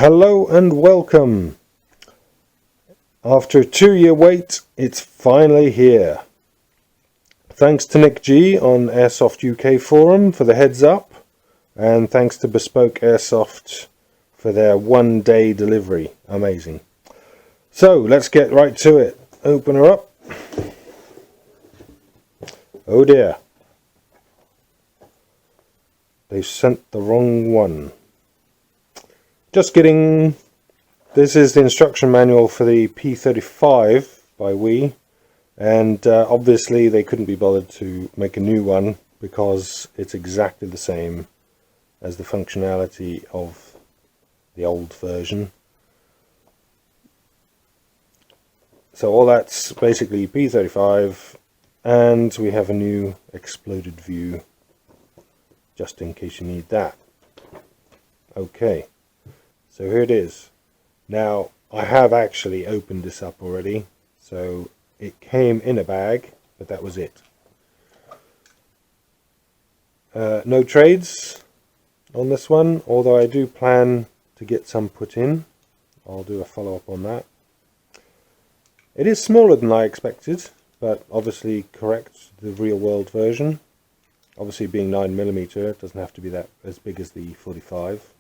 Hello and welcome. After a 2-year wait, it's finally here. Thanks to Nick G on Airsoft UK forum for the heads up, and thanks to Bespoke Airsoft for their 1-day delivery. Amazing. So let's get right to it. Open her up. Oh dear. They've sent the wrong one. Just kidding. This is the instruction manual for the P35 by wei, and obviously they couldn't be bothered to make a new one because it's exactly the same as the functionality of the old version. So all that's basically P35, and we have a new exploded view just in case you need that. Okay. So here it is. Now, I have actually opened this up already, so it came in a bag, but that was it. No trades on this one, although I do plan to get some put in. I'll do a follow-up on that. It is smaller than I expected, but obviously correct to the real-world version. Obviously being 9mm, it doesn't have to be that as big as the 45.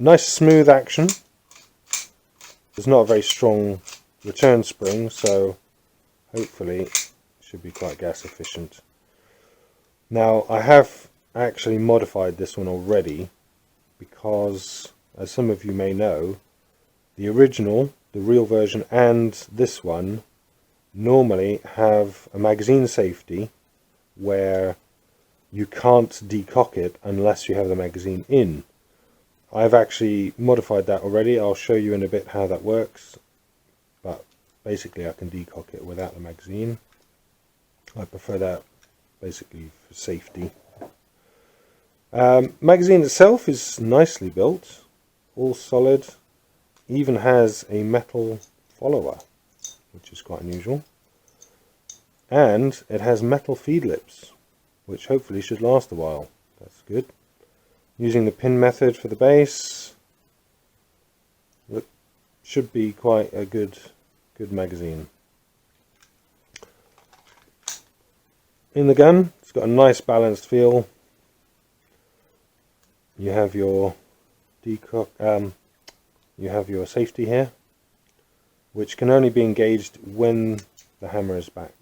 Nice smooth action. There's not a very strong return spring, so hopefully it should be quite gas efficient. Now I have actually modified this one already because, as some of you may know, the original, the real version, and this one normally have a magazine safety where you can't decock it unless you have the magazine in. I've actually modified that already. I'll show you in a bit how that works, but basically I can decock it without the magazine. I prefer that basically for safety. Magazine itself is nicely built, all solid, even has a metal follower, which is quite unusual, and it has metal feed lips, which hopefully should last a while. That's good. Using the pin method for the base, it should be quite a good magazine. In the gun, it's got a nice balanced feel. You have your decock, you have your safety here, which can only be engaged when the hammer is back.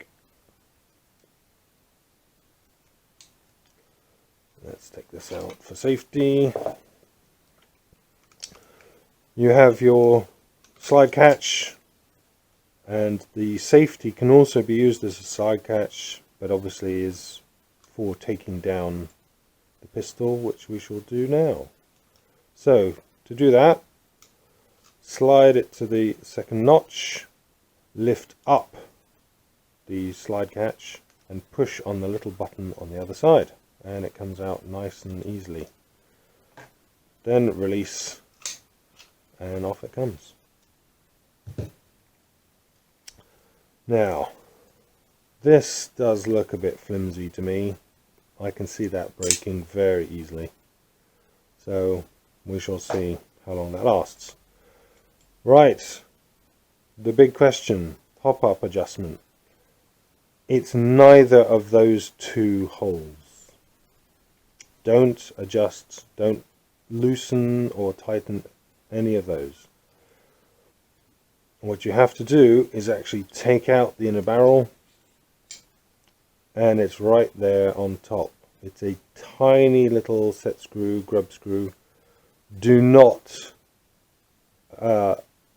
Let's take this out for safety. You have your slide catch, and the safety can also be used as a side catch, but obviously is for taking down the pistol, which we shall do now. So to do that, slide it to the second notch, lift up the slide catch and push on the little button on the other side, and it comes out nice and easily. Then release, and off it comes. Now, this does look a bit flimsy to me. I can see that breaking very easily. So we shall see how long that lasts. Right, the big question, hop-up adjustment. It's neither of those two holes. Don't adjust, don't loosen or tighten any of those. What you have to do is actually take out the inner barrel, and it's right there on top. It's a tiny little set screw, grub screw. Do not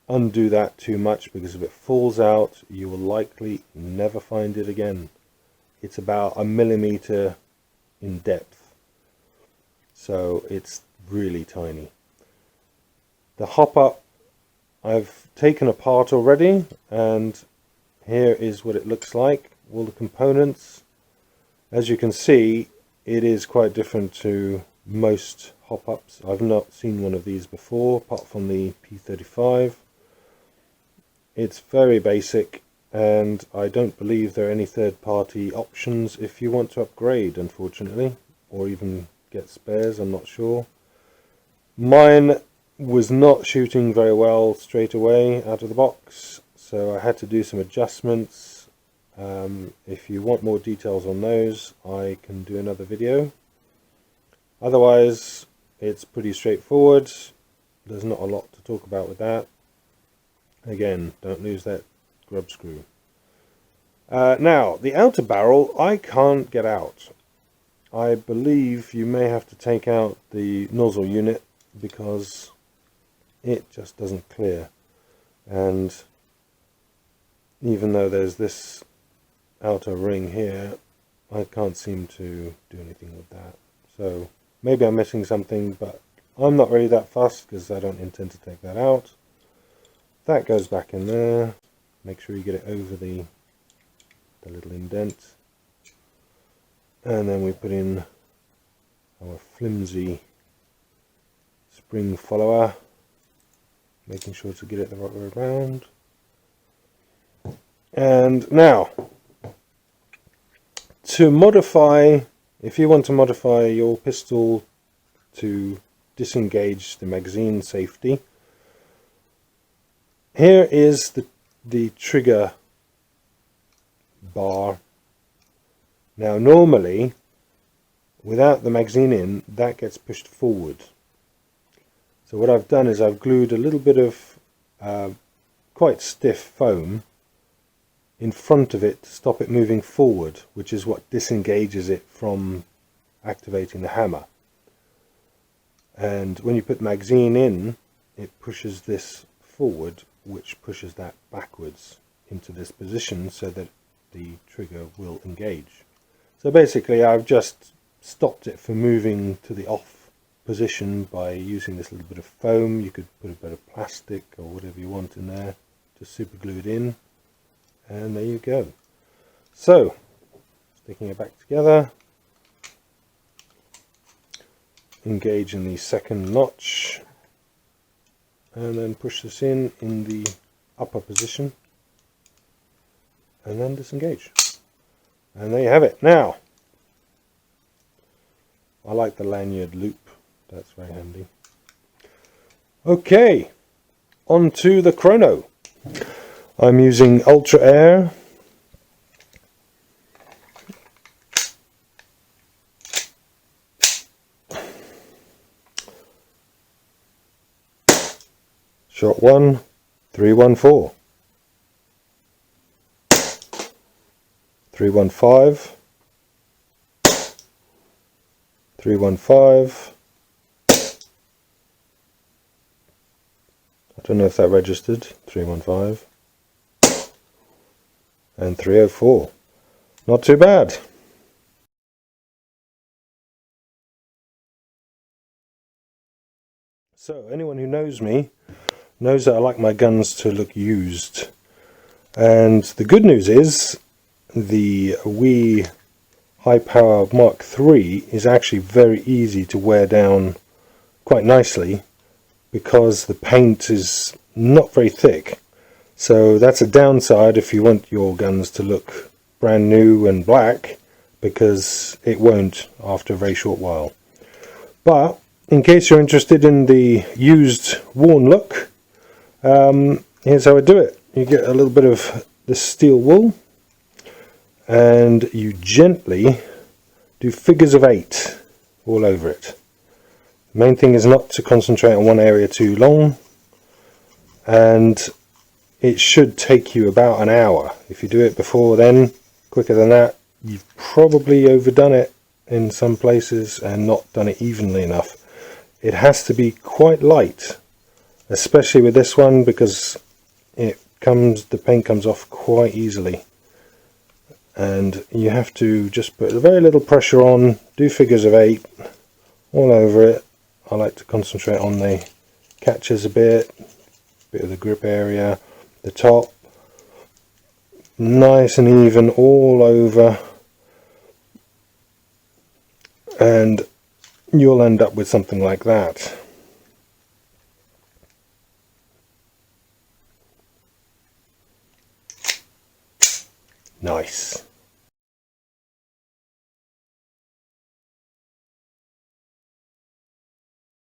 undo that too much, because if it falls out you will likely never find it again. It's about 1 millimeter in depth. So it's really tiny. The hop-up I've taken apart already, and here is what it looks like. All the components. As you can see, it is quite different to most hop-ups. I've not seen one of these before, apart from the P35. It's very basic, and I don't believe there are any third-party options if you want to upgrade, unfortunately, or even get spares, I'm not sure. Mine was not shooting very well straight away out of the box, so I had to do some adjustments. If you want more details on those, I can do another video. Otherwise, it's pretty straightforward. There's not a lot to talk about with that. Again, don't lose that grub screw. Now, the outer barrel I can't get out. I believe you may have to take out the nozzle unit because it just doesn't clear. And even though there's this outer ring here, I can't seem to do anything with that. So maybe I'm missing something, but I'm not really that fussed because I don't intend to take that out. That goes back in there. Make sure you get it over the little indent. And then we put in our flimsy spring follower, making sure to get it the right way around. And now, to modify, if you want to modify your pistol to disengage the magazine safety, here is the trigger bar. Now normally, without the magazine in, that gets pushed forward. So what I've done is I've glued a little bit of quite stiff foam in front of it to stop it moving forward, which is what disengages it from activating the hammer. And when you put the magazine in, it pushes this forward, which pushes that backwards into this position so that the trigger will engage. So basically I've just stopped it from moving to the off position by using this little bit of foam. You could put a bit of plastic or whatever you want in there, just super glue it in, and there you go. So sticking it back together, engage in the second notch, and then push this in the upper position, and then disengage. And there you have it. Now, I like the lanyard loop, that's very handy. Okay, on to the chrono. I'm using Ultra Air. Shot 1, 314. 315, 315. I don't know if that registered. 315 and 304. Not too bad. So anyone who knows me knows that I like my guns to look used. And the good news is the WE high power Mark III is actually very easy to wear down quite nicely because the paint is not very thick. So that's a downside if you want your guns to look brand new and black, because it won't after a very short while. But in case you're interested in the used worn look, here's how I do it. You get a little bit of this steel wool and you gently do figures of 8 all over it. The main thing is not to concentrate on one area too long, and it should take you about an hour. If you do it before then, quicker than that, you've probably overdone it in some places and not done it evenly enough. It has to be quite light, especially with this one, because the paint comes off quite easily. And you have to just put a very little pressure on, do figures of 8 all over it. I like to concentrate on the catches a bit of the grip area, the top, nice and even all over, and you'll end up with something like that. Nice.